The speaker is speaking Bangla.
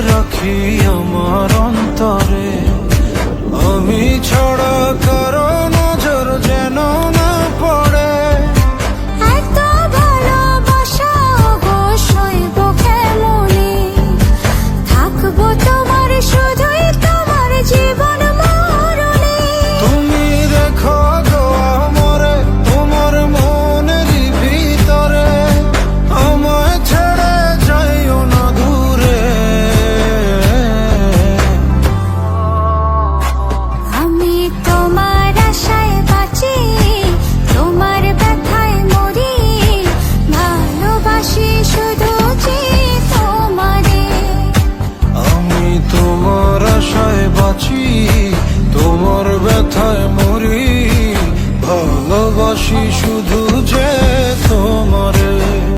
রাখি আমার অন্তরে। আমি ছাড়া কারো নজর যেন না পড়ে। এত ভালোবাসা অবশ্যই বুকে মনে থাকবো তোমার, শুধুই তোমার জীবন মরণে। তুমি রেখো গো আমারে তোমার মনেরই ভিতরে, আমায় ছেড়ে যাইও না দূরে। আমি তোমার আশায় বাঁচি, তোমার ব্যথায় মরি, ভালোবাসি শুধু যে তোমারে। আমি তোমার আশায় বাঁচি, তোমার ব্যথায় মরি, ভালোবাসি।